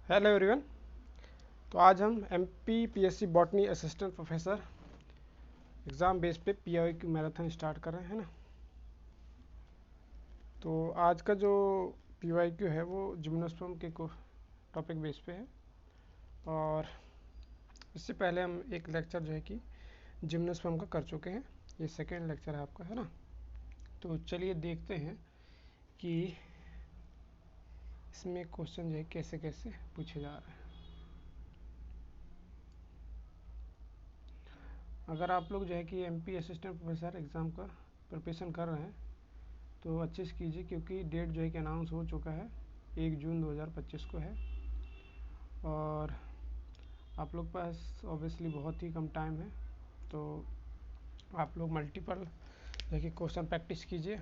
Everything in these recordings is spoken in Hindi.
Hello everyone. तो आज हम MPPSC botany assistant professor exam base पे PIQ मैराथन स्टार्ट कर रहे हैं ना। तो आज का जो PIQ है वो जिम्नोस्पर्म के टॉपिक बेस पे है। और इससे पहले हम एक लेक्चर जो है कि जिम्नोस्पर्म का कर चुके हैं। ये सेकेंड लेक्चर है आपका, है ना। तो चलिए देखते हैं कि इसमें क्वेश्चन जो है कैसे कैसे पूछे जा रहे हैं। अगर आप लोग जो है कि MP असिस्टेंट प्रोफेसर एग्ज़ाम का प्रिपरेशन कर रहे हैं तो अच्छे से कीजिए, क्योंकि डेट जो है कि अनाउंस हो चुका है, 1 जून 2025 को है। और आप लोग पास ऑब्वियसली बहुत ही कम टाइम है, तो आप लोग मल्टीपल जो है कि क्वेश्चन प्रैक्टिस कीजिए।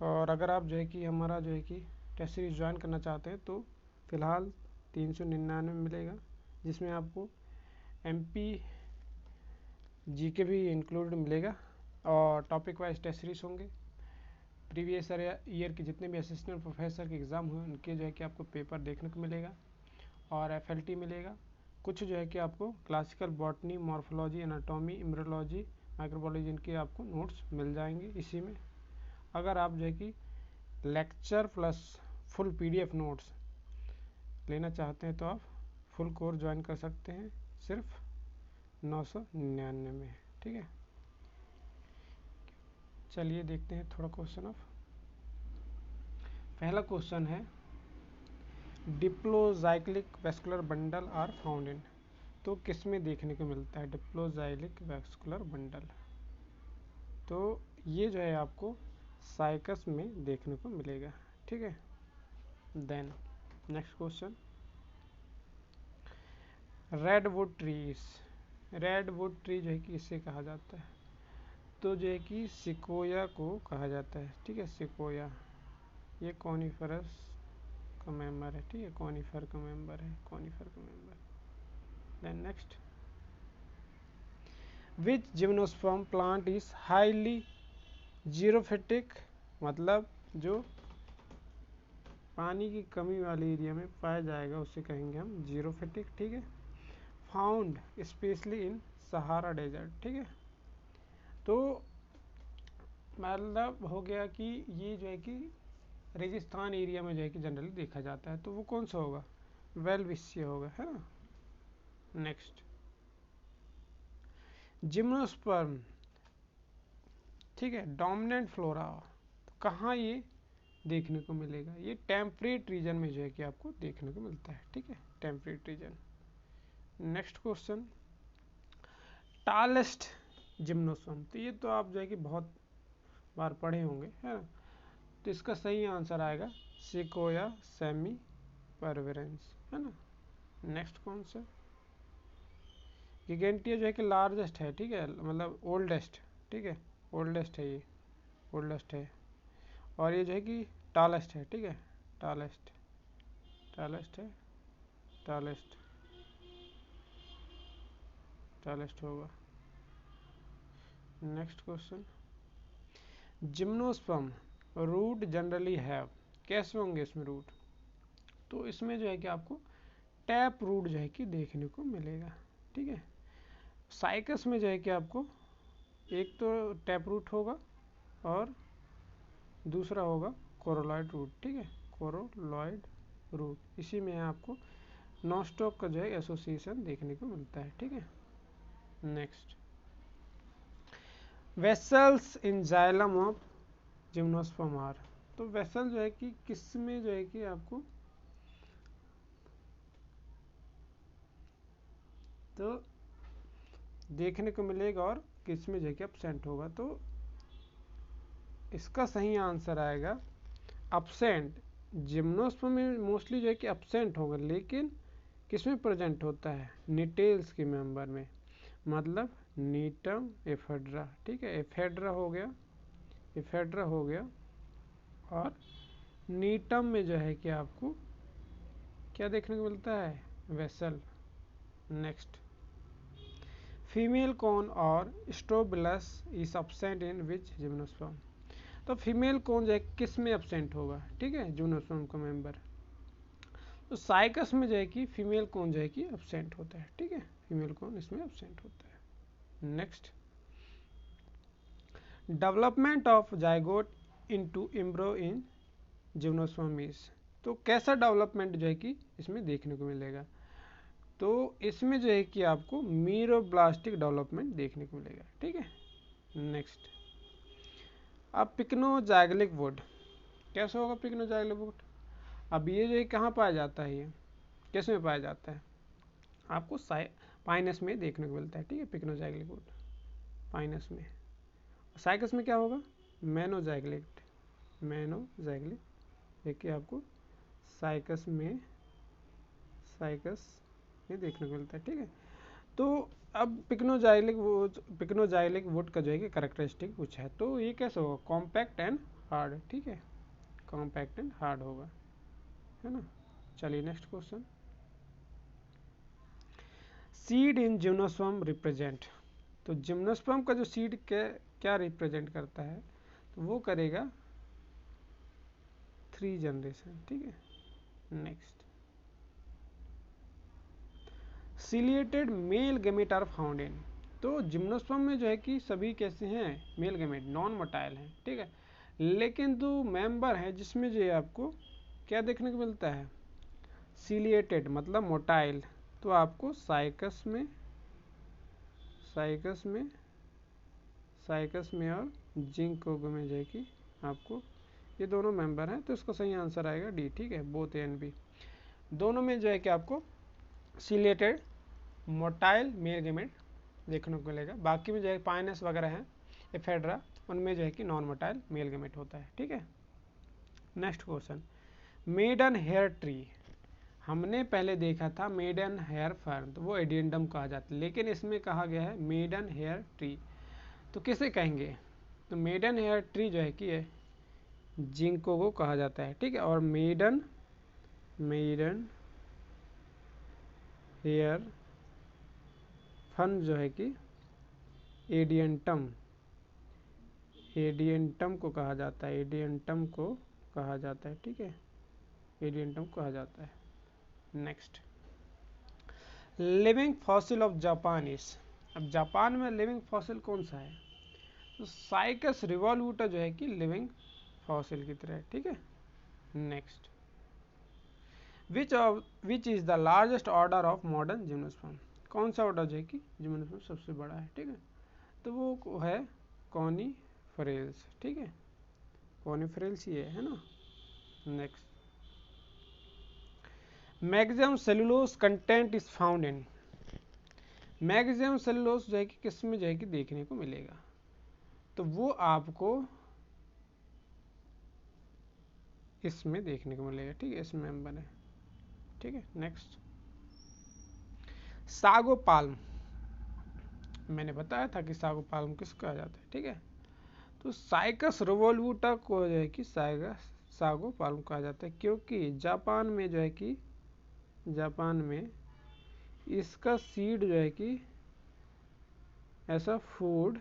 और अगर आप जो है कि हमारा जो है कि टेस्ट सीरीज ज्वाइन करना चाहते हैं तो फ़िलहाल 399 मिलेगा, जिसमें आपको MP GK भी इंक्लूड मिलेगा और टॉपिक वाइज टेस्ट सीरीज होंगे। प्रीवियस ईयर के जितने भी असिस्टेंट प्रोफेसर के एग्ज़ाम हुए उनके जो है कि आपको पेपर देखने को मिलेगा और FLT मिलेगा। कुछ जो है कि आपको classical botany, morphology, anatomy, embryology, microbiology इनके आपको नोट्स मिल जाएंगे इसी में। अगर आप जो है कि lecture plus full PDF notes लेना चाहते हैं तो आप फुल कोर्स ज्वाइन कर सकते हैं, सिर्फ 999 में, ठीक है। चलिए देखते हैं थोड़ा क्वेश्चन ऑफ। पहला क्वेश्चन है diploxylic vascular bundle are found in. तो किस में देखने को मिलता है डिप्लोजाइक्लिक वैस्कुलर बंडल? तो ये जो है आपको साइकस में देखने को मिलेगा, ठीक है। Then next question, redwood trees. Redwood tree जो है कि इसे कहा जाता है, तो जो है कि सिकोया को कहा जाता है, ठीक है। सिकोया ये कॉनिफरस का मेंबर है, ठीक है। कॉनिफर का मेंबर है, कॉनिफर का member. Then next, which gymnosperm plant is highly xerophytic, मतलब जो पानी की कमी वाले एरिया में पाया जाएगा उसे कहेंगे हम जीरोफिटिक, ठीक है। Found specially in Sahara desert, ठीक है। तो मतलब हो गया कि ये जो है कि रेगिस्तान एरिया में जो है कि जनरली देखा जाता है, तो वो कौन सा होगा? वेलविशिया होगा, है ना। नेक्स्ट, जिम्नोस्पर्म, ठीक है, डोमिनेंट फ्लोरा, तो कहाँ ये देखने को मिलेगा? ये टेम्परेट रीजन में जो है कि आपको देखने को मिलता है, ठीक है, temperate region. Next question, tallest gymnosperm, तो ये तो आप जो है कि बहुत बार पढ़े होंगे, है ना। तो इसका सही आंसर आएगा सिकोया सेमी परवेरेंस, है ना। नेक्स्ट कौन सा? गिगेंटिया जो है कि लार्जेस्ट है, ठीक है, मतलब ओल्डेस्ट, ठीक है, ओल्डेस्ट है, ये ओल्डेस्ट है। और ये जो है कि टालेस्ट है, ठीक है, टालेस्ट, टालेस्ट है, टालेस्ट, टालेस्ट होगा। Next question, gymnosperm root generally have, कैसे होंगे इसमें रूट? तो इसमें जो है कि आपको टैप रूट जो है कि देखने को मिलेगा, ठीक है। साइकस में जो है कि आपको एक तो टैप रूट होगा और दूसरा होगा कोरोलॉइड रूट, ठीक है, कोरोलॉइड रूट। इसी में आपको नॉस्टॉक का जो है एसोसिएशन देखने को मिलता है, ठीक है। Next, vessels in xylem of gymnosperm are, तो वेसल जो है कि किस में जो है कि आपको तो देखने को मिलेगा और किस में जो है कि एब्सेंट होगा? तो इसका सही आंसर आएगा एब्सेंट। जिम्नोस्पर्म में मोस्टली जो है कि एब्सेंट होगा, लेकिन किस में प्रेजेंट होता है? निटेल्स के मेंबर में, मतलब नीटम एफेड्रा, ठीक है, एफेड्रा हो गया, एफेड्रा हो गया। और नीटम में जो है कि आपको क्या देखने को मिलता है? वेसल। नेक्स्ट, फीमेल कौन और strobilus is absent in which gymnosperm, तो फीमेल कौन जो है किस में एब्सेंट होगा? ठीक है, जिम्नोस्पर्म का मेंबर, तो साइकस में जो है कि फीमेल कौन जो है कि एब्सेंट होता है, ठीक है, फीमेल कौन इसमें एब्सेंट होता है। Next, development of zygote into एम्ब्रो in gymnosperm is, तो कैसा डेवलपमेंट जो है कि इसमें देखने को मिलेगा, तो इसमें जो है कि आपको मीरोब्लास्टिक डेवलपमेंट देखने को मिलेगा, ठीक है। नेक्स्ट, अब पिक्नोजाइगलिक वुड, कैसे होगा पिक्नोजाइगलिक वुड, अब ये जो है कहाँ पाया जाता है, ये किस में पाया जाता है, आपको पाइनस में देखने को मिलता है, ठीक है, पिक्नोजाइगलिक वुड पाइनस में। साइकस में क्या होगा, मेनोजाइगलिक, मेनोजाइगलिक देखिए आपको साइकस में देखने को मिलता है, ठीक है। तो अब पिक्नोजाइलिक वुड का जो है कि करेक्टरिस्टिक कुछ है, तो ये कैसे होगा, कॉम्पैक्ट एंड हार्ड, ठीक है, कॉम्पैक्ट एंड हार्ड होगा, है ना। चलिए next question, seed in gymnosperm represent, तो जिम्नोस्पर्म का जो सीड क्या रिप्रेजेंट करता है, तो वो करेगा 3 जनरेशन, ठीक है। Next, ciliated male gamete are found in, तो जिम्नोस्पर्म में जो है कि सभी कैसे हैं, मेल गैमेट, नॉन मोटाइल हैं, ठीक है, लेकिन दो मेंबर हैं जिसमें जो है आपको क्या देखने को मिलता है, सिलिएटेड मतलब मोटाइल, तो आपको साइकस में और जिंकोगो में जो है कि आपको ये दोनों मेंबर हैं, तो इसका सही आंसर आएगा डी, ठीक है, बोथ ए एंड बी, दोनों में जो है कि आपको सिलिएटेड मोटाइल मेल गैमेट देखने को मिलेगा, बाकी में जो है पाइनस वगैरह हैं एफेड्रा, उनमें जो है कि नॉन मोटाइल मेल गैमेट होता है, ठीक है। Next question, maidenhair tree, हमने पहले देखा था मेडन हेयर फर्न, तो वो एडियंडम कहा जाता है, लेकिन इसमें कहा गया है मेडन हेयर ट्री, तो किसे कहेंगे, तो मेडन हेयर ट्री जो है कि जिंको को कहा जाता है, ठीक है, और मेडन हेयर फन जो है कि एडियंटम को कहा जाता है, एडियंटम को कहा जाता है, ठीक है, एडियंटम कहा जाता है। Next, living fossil of Japan is, अब जापान में लिविंग फॉसिल कौन सा है, तो साइकस रिवॉल्यूटा जो है कि लिविंग फॉसिल की तरह है, ठीक है। Next, which is the largest order of modern gymnosperm, कौन सा ऑर्डर जो है कि जिम्नोस्पर्म सबसे बड़ा है, ठीक है, तो वो है कॉनिफरेल्स, ठीक है, कॉनिफरेल्स ये है ना। Next, maximum cellulose content is found in, maximum cellulose जो है कि किस में जो है कि देखने को मिलेगा, तो वो आपको इसमें देखने को मिलेगा, ठीक है, इसमें हम बने, ठीक है। नेक्स्ट, सागो पाल्म, मैंने बताया था कि सागो पाल्म किस कहा जाता है, ठीक है, तो साइकस रिवोल्यूटा को जो है कि सागो पाल्म कहा जाता है, क्योंकि जापान में जो है कि इसका सीड जो है कि ऐसा फूड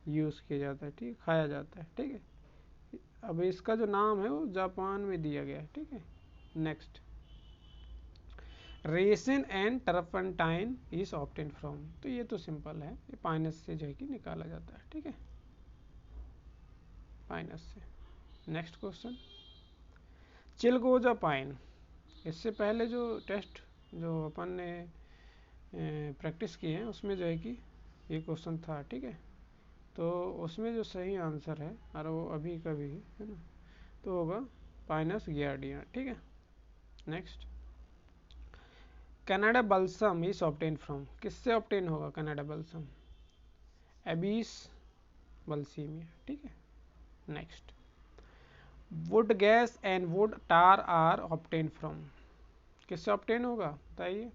यूज़ किया जाता है, ठीक, खाया जाता है, ठीक है, अब इसका जो नाम है वो जापान में दिया गया है, ठीक है। Next, resin and turpentine is obtain from, तो ये तो सिंपल है, ये पाइनस से जो है कि निकाला जाता है, ठीक है, पाइनस से। नेक्स्ट क्वेश्चन, चिलगोजा पाइन, इससे पहले जो टेस्ट जो अपन ने प्रैक्टिस किए हैं उसमें जो है कि ये क्वेश्चन था, ठीक है, तो उसमें जो सही आंसर है और वो अभी का भी है ना, तो होगा पाइनस गियार्डिया, ठीक है। Next, Canada balsam is obtain from, किससे ऑब्टेन होगा कनाडा बल्सम, एबिस बल्सीमिया, ठीक है। Next, wood gas and wood tar are obtain from, किससे ऑब्टेन होगा बताइए,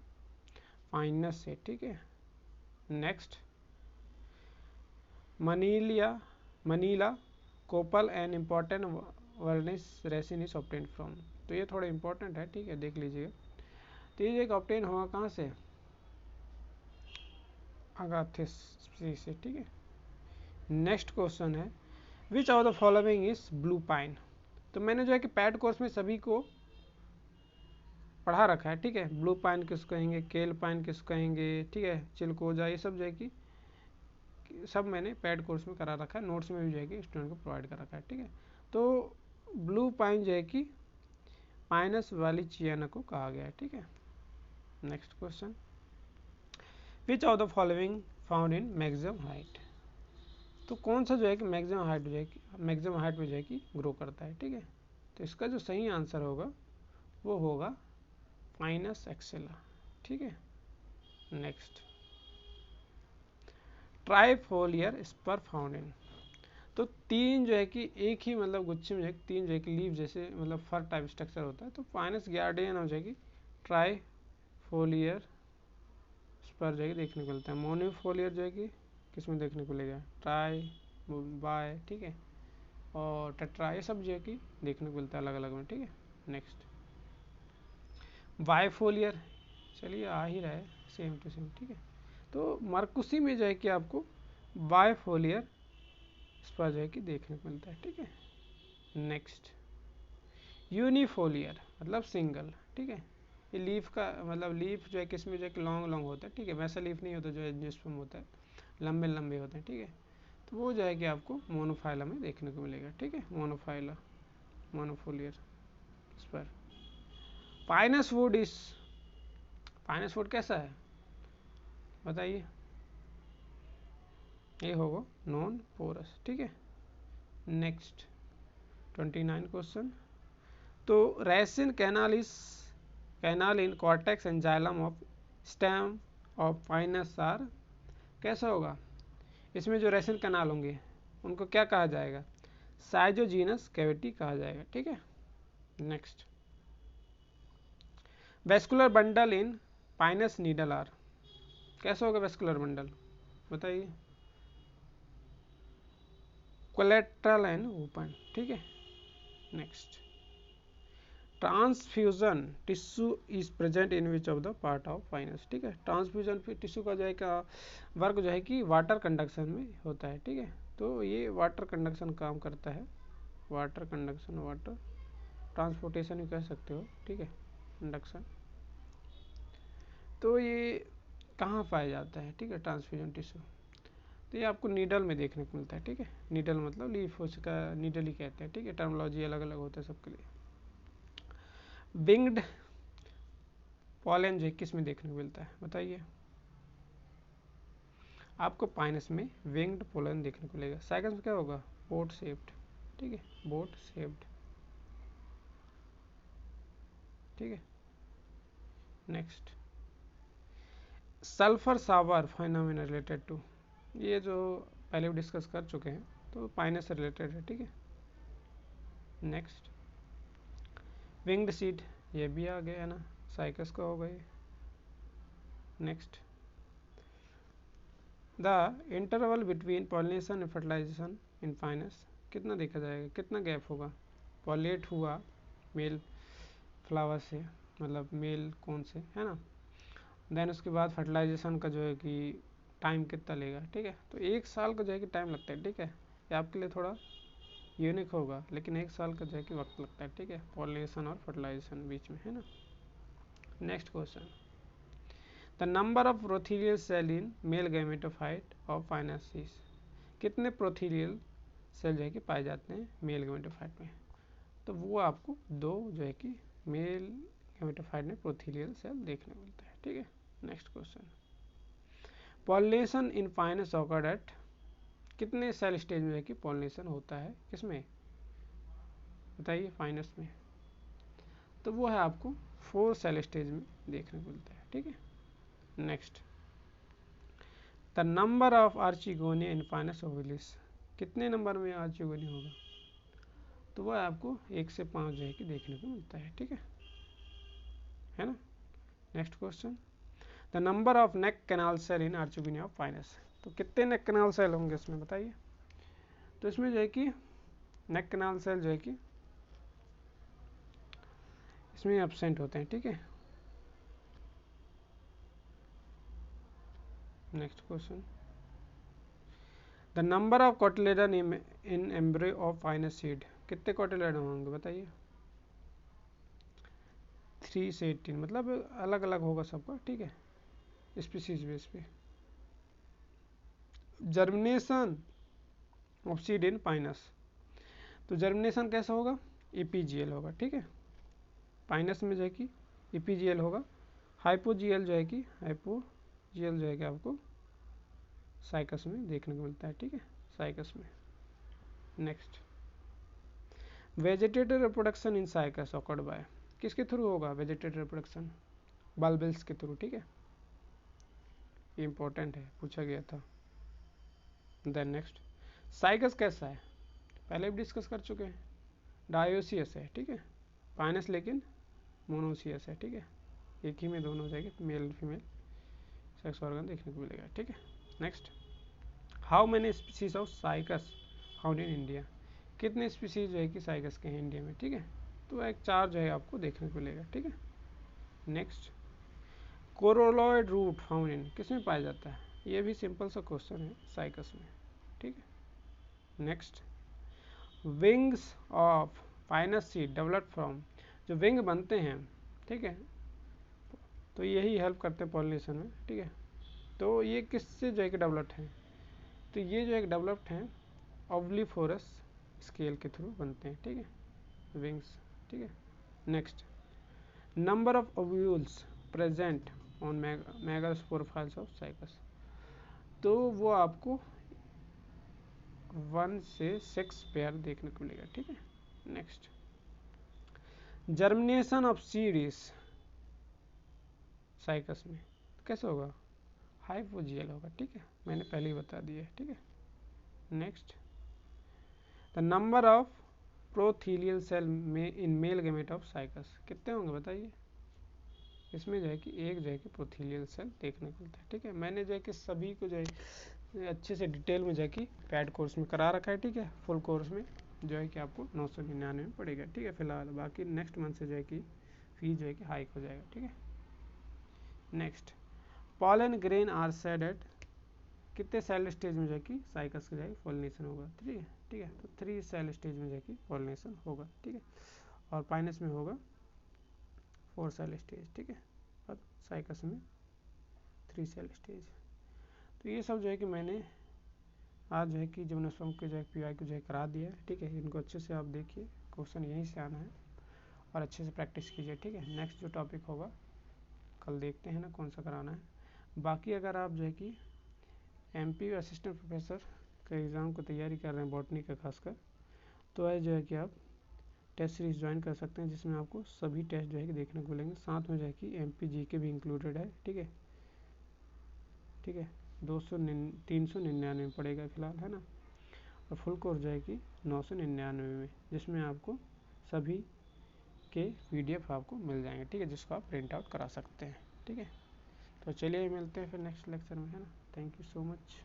पाइनस से, ठीक है। Next, Manila copal and important varnish resin is obtain from, तो ये थोड़ा इंपॉर्टेंट है, ठीक है, देख लीजिएगा, तो ये एक ऑब्टेन होगा कहाँ से, अगाथिस से, ठीक है। नेक्स्ट क्वेश्चन है, विच of the following is blue pine, तो मैंने जो है कि पैड कोर्स में सभी को पढ़ा रखा है, ठीक है। ब्लू पाइन किसको कहेंगे, केल पाइन किसको कहेंगे, ठीक है, चिलकोजा, ये सब जो है कि सब मैंने पेड कोर्स में करा रखा है, नोट्स में भी जो है कि स्टूडेंट को प्रोवाइड कर रखा है, ठीक है। तो ब्लू पाइन जो है कि पाइनस वालिचियाना को कहा गया है, ठीक है। Next question, which of the following found in maximum height. तो कौन सा जो है कि मैक्सिमम हाइट जो है कि मैक्सिमम हाइट में जो है कि ग्रो करता है, ठीक है। तो इसका जो सही आंसर होगा वो होगा पाइनस एक्सेला, ठीक है। Next, trifoliar spur found in. तो तीन जो है कि एक ही मतलब गुच्छे में जो है तीन जो है कि लीव जैसे मतलब फर टाइप स्ट्रक्चर होता है, तो पाइनस गार्डियन हो जाएगी ट्राइफोलियर स्पर जो है देखने को मिलता है। मोनोफोलियर जो है कि किस में देखने को मिलेगा, ट्राई, बाय, ठीक है, और टेट्रा, ये सब जो है कि देखने को मिलता है अलग अलग में, ठीक है। नेक्स्ट, बायफोलियर, चलिए आ ही रहा है सेम टू सेम, ठीक है। तो मरकुसी में जो है कि आपको बायफोलियर स्पर जो है कि देखने को मिलता है, ठीक है। नेक्स्ट, यूनिफोलियर मतलब सिंगल, ठीक है। ये लीफ का मतलब लीफ जो है किसमें जो है कि लॉन्ग लॉन्ग होता है, ठीक है, वैसा लीफ नहीं होता जो एंजियोस्पर्म होता है, लंबे लंबे होते हैं, ठीक है। तो वो जो है कि आपको मोनोफाइला में देखने को मिलेगा, ठीक है, monophylla, monofoliar spur. Pinus wood is, pinus wood कैसा है बताइए, ये होगा नॉन पोरस, ठीक है। नेक्स्ट 29 क्वेश्चन, तो resin canal in cortex and xylem of stem of pinus are, कैसा होगा, इसमें जो रेसिन कैनाल होंगे उनको क्या कहा जाएगा, साइजोजीनस कैविटी कहा जाएगा, ठीक है। Next, vascular bundle in pinus needle are, कैसा होगा वेस्कुलर बंडल बताइए, कोलेट्रल एंड ओपन, ठीक है। Next, transfusion tissue is present in which of the part of pinus, ठीक है। ट्रांसफ्यूजन टिश्यू का जो है का वर्क जो है कि वाटर कंडक्शन में होता है, ठीक है। तो ये वाटर कंडक्शन काम करता है, वाटर कंडक्शन, वाटर ट्रांसपोर्टेशन भी कह सकते हो, ठीक है, कंडक्शन। तो ये कहाँ पाया जाता है, ठीक है, ट्रांसफ्यूजन टिश्यू, तो ये आपको नीडल में देखने को मिलता है, ठीक है। नीडल मतलब लीफ, उसका नीडल ही कहते हैं, ठीक है, टर्मोलॉजी अलग अलग होता है सबके लिए। विंग्ड पॉलन जो किस में देखने को मिलता है बताइए, आपको पाइनस में विंग्ड पोलन देखने को मिलेगा। सेकंड में क्या होगा, बोट शेप्ड, ठीक है, बोट शेप्ड, ठीक है। Next, sulphur shower phenomena related to, ये जो पहले भी डिस्कस कर चुके हैं, तो पाइनस से रिलेटेड है, ठीक है। नेक्स्ट, विंग्ड सीड, ये भी आ गया है ना, साइकस का होगा ये। Next, the interval between pollination and fertilisation in pinus, कितना देखा जाएगा, कितना गैप होगा, पॉलिनेट हुआ मेल फ्लावर से मतलब मेल कौन से, है ना, देन उसके बाद फर्टिलाइजेशन का जो है कि टाइम कितना लेगा, ठीक है। तो 1 साल का जो है कि टाइम लगता है, ठीक है, ये आपके लिए थोड़ा यूनिक होगा, लेकिन 1 साल का जो है कि वक्त लगता है, ठीक है, पॉलिनेशन और फर्टिलाइजेशन बीच में, है ना। Next question, the number of prothallial cell in male gametophyte of Pinus, कितने प्रोथीलियल सेल जो है कि पाए जाते हैं मेल गैमेटोफाइट में, तो वो आपको 2 जो है कि मेल गैमेटोफाइट में प्रोथीलियल सेल देखने को मिलता है, ठीक है। Next question, pollination in pinus occurred at, कितने सेल स्टेज में है कि पॉलिनेशन होता है, किसमें बताइए पाइनस में, तो वो है आपको 4 सेल स्टेज में देखने को मिलता है, ठीक है। Next, the number of archegonia in Pinus ovules, कितने नंबर में आर्चिगोनिया होगा, तो वह आपको 1 से 5 जो है कि देखने को मिलता है, ठीक है ना। Next question, the number of neck canal cell in archegonia of pinus, तो कितने नेक कैनाल सेल होंगे इसमें बताइए, तो इसमें जो है कि नेक कैनाल सेल जो है कि इसमें एब्सेंट होते हैं, ठीक है। Next question, the number of cotyledon in embryo of Pinus seed, कितने कोटिलेडन होंगे बताइए, 3 से 18, मतलब अलग अलग होगा सबका, ठीक है, स्पीसीज बेस पे। Germination of seed in Pinus, तो जर्मिनेशन कैसा होगा, ईपीजीएल होगा, ठीक है। पाइनस में जो है कि ईपीजीएल होगा। हाइपोजीएल जो है कि आपको साइकस में देखने को मिलता है, ठीक है, साइकस में। Next, vegetative reproduction in cycas occurred by, किसके थ्रू होगा वेजिटेटिव रिप्रोडक्शन, बल्बिल्स के थ्रू, ठीक है, इंपॉर्टेंट है, पूछा गया था। देन नेक्स्ट, साइकस कैसा है, पहले भी डिस्कस कर चुके हैं, डायोसियस है, ठीक है। पाइनस लेकिन मोनोसियस है, ठीक है, एक ही में दोनों हो जाएंगे, मेल फीमेल सेक्स ऑर्गन देखने को मिलेगा, ठीक है। Next, how many species of cycas found in India, कितने स्पीसीज जो है कि साइकस के हैं इंडिया में, ठीक है, तो एक 4 जो है आपको देखने को मिलेगा, ठीक है। Next, coralloid root found in, किसमें पाया जाता है, ये भी सिंपल सा क्वेश्चन है साइकस में, ठीक है। Next, wings of Pinus seed develop from, जो विंग बनते हैं, ठीक है, तो यही हेल्प करते हैं पॉलिनेशन में, ठीक है, तो ये किससे जो है कि डेवलप्ड हैं, तो ये जो है डेवलप्ड हैं ओवलीफोरस स्केल के थ्रू बनते हैं, ठीक है, विंग्स, ठीक है। Next, number of ovules present on megasporophylls of Cycas, तो वो आपको 1 से 6 पेयर देखने को मिलेगा, ठीक है। Next, germination of seeds cycas में कैसे होगा, हाइपोजियल होगा, ठीक है, मैंने पहले ही बता दिया है, ठीक है। Next, the number of prothallial cell में in male gamete of Cycas, कितने होंगे बताइए, इसमें जो है कि एक जो है कि प्रोथीलियल सेल देखने को मिलता है, ठीक है। मैंने जो है कि सभी को जो है अच्छे से डिटेल में जो है कि पैड कोर्स में करा रखा है, ठीक है, फुल कोर्स में जो है कि आपको 999 में पड़ेगा, ठीक है फिलहाल, बाकी नेक्स्ट मंथ से जो है कि फीस जो है कि हाइक हो जाएगा, ठीक है। Next, pollen grain are shed at, कितने सेल स्टेज में जो है कि साइकस का जो है पॉलिनेशन होगा, ठीक है, ठीक है, तो 3 सेल स्टेज में जो है कि पॉलिनेशन होगा, ठीक है, और पाइनस में होगा 4 सेल स्टेज, ठीक है, और साइकस में 3 सेल स्टेज। तो ये सब जो है कि मैंने आज जो है कि जिम्नोस्पर्म के जो है पीआई को जो है करा दिया है, ठीक है, इनको अच्छे से आप देखिए, क्वेश्चन यहीं से आना है और अच्छे से प्रैक्टिस कीजिए, ठीक है। नेक्स्ट जो टॉपिक होगा कल देखते हैं ना कौन सा कराना है। बाकी अगर आप जो है कि एमपी असिस्टेंट प्रोफेसर का एग्ज़ाम को तैयारी कर रहे हैं बॉटनी का खासकर, तो है जो है कि आप टेस्ट सीरीज ज्वाइन कर सकते हैं, जिसमें आपको सभी टेस्ट जो है कि देखने को मिलेंगे, साथ में जो है कि एमपी जीके भी इंक्लूडेड है, ठीक है, ठीक है, 399 पड़ेगा फिलहाल, है ना, और फुल कोर्स जो है कि 999 में, जिसमें आपको सभी के पीडीएफ आपको मिल जाएंगे, ठीक है, जिसको आप प्रिंट आउट करा सकते हैं, ठीक है। तो चलिए मिलते हैं फिर नेक्स्ट लेक्चर में, है ना, थैंक यू सो मच।